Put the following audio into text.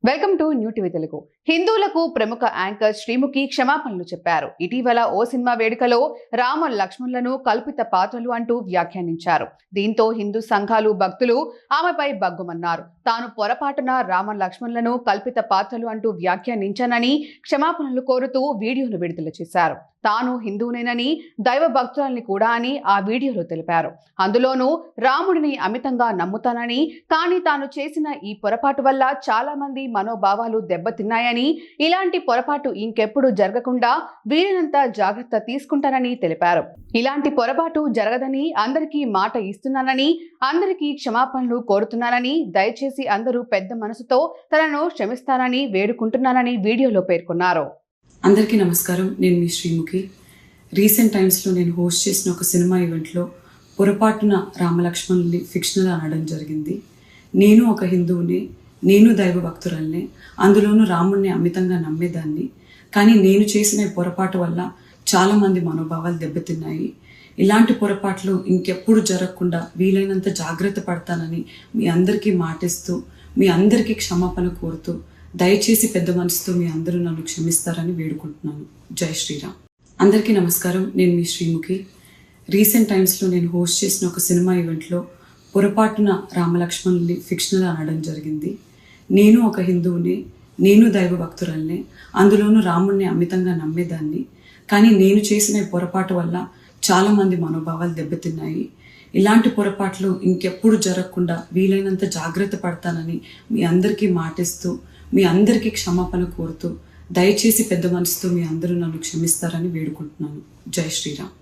Welcome to new TV Telugu. హిందువులకు ప్రముఖ anchor Sreemukhi క్షమాపణలు చెప్పారు. ఇటీవల ఓ సినిమా వేడుకలో రామ లక్ష్మణులను కల్పిత పాత్రలు అంటూ వ్యాఖ్యానించారు. దీంతో హిందూ సంఘాలు భక్తులు ఆమెపై బగ్గుమన్నారు. తాను పొరపాటున రామ లక్ష్మణులను కల్పిత పాత్రలు అంటూ వ్యాఖ్యానించానని క్షమాపణలు కోరుతూ వీడియోను విడుదల చేశారు. తాను హిందువునేనని దైవ భక్తులని కూడా అని ఆ వీడియోలో తెలిపారు. అందులోనూ రాముడిని అమితంగా నమ్ముతానని, కానీ తాను చేసిన ఈ పొరపాటు వల్ల చాలా మంది మనోభావాలు దెబ్బతిన్నాయని, ఇలాంటి పొరపాటు ఇంకెప్పుడు జరగకుండా వీలైనంత జాగ్రత్త తీసుకుంటానని తెలిపారు. ఇలాంటి పొరపాటు జరగదని అందరికీ మాట ఇస్తున్నానని, అందరికీ క్షమాపణలు కోరుతున్నానని, దయచేసి అందరూ పెద్ద మనసుతో తనను క్షమిస్తానని వేడుకుంటున్నానని వీడియోలో పేర్కొన్నారు. అందరికీ నమస్కారం. నేను మీ శ్రీముఖి. రీసెంట్ టైమ్స్లో నేను హోస్ట్ చేసిన ఒక సినిమా ఈవెంట్లో పొరపాటున రామలక్ష్మణుల్ని ఫిక్షనల్ అనడం జరిగింది. నేను ఒక హిందువుని, నేను దైవ భక్తురాల్ని, అందులోనూ రాముడిని అమితంగా నమ్మేదాన్ని. కానీ నేను చేసిన ఈ పొరపాటు వల్ల చాలామంది మనోభావాలు దెబ్బతిన్నాయి. ఇలాంటి పొరపాట్లు ఇంకెప్పుడు జరగకుండా వీలైనంత జాగ్రత్త పడతానని మీ అందరికీ మాటిస్తూ, మీ అందరికీ క్షమాపణ కోరుతూ, దయచేసి పెద్ద మనసుతో మీ అందరూ నన్ను క్షమిస్తారని వేడుకుంటున్నాను. జై శ్రీరామ్. అందరికీ నమస్కారం. నేను మీ శ్రీముఖి. రీసెంట్ టైమ్స్లో నేను హోస్ట్ చేసిన ఒక సినిమా ఈవెంట్లో పొరపాటున రామలక్ష్మణుల్ని ఫిక్షనల్ అనడం జరిగింది. నేను ఒక హిందువుని, నేను దైవ భక్తురాల్ని, అందులోనూ రాముడిని అమితంగా నమ్మేదాన్ని. కానీ నేను చేసిన ఈ పొరపాటు వల్ల చాలామంది మనోభావాలు దెబ్బతిన్నాయి. ఇలాంటి పొరపాట్లు ఇంకెప్పుడు జరగకుండా వీలైనంత జాగ్రత్త పడతానని మీ అందరికీ మాటిస్తూ, మీ అందరికీ క్షమాపణ కోరుతూ, దయచేసి పెద్ద మనసుతో మీ అందరూ నన్ను క్షమిస్తారని వేడుకుంటున్నాను. జై శ్రీరామ్.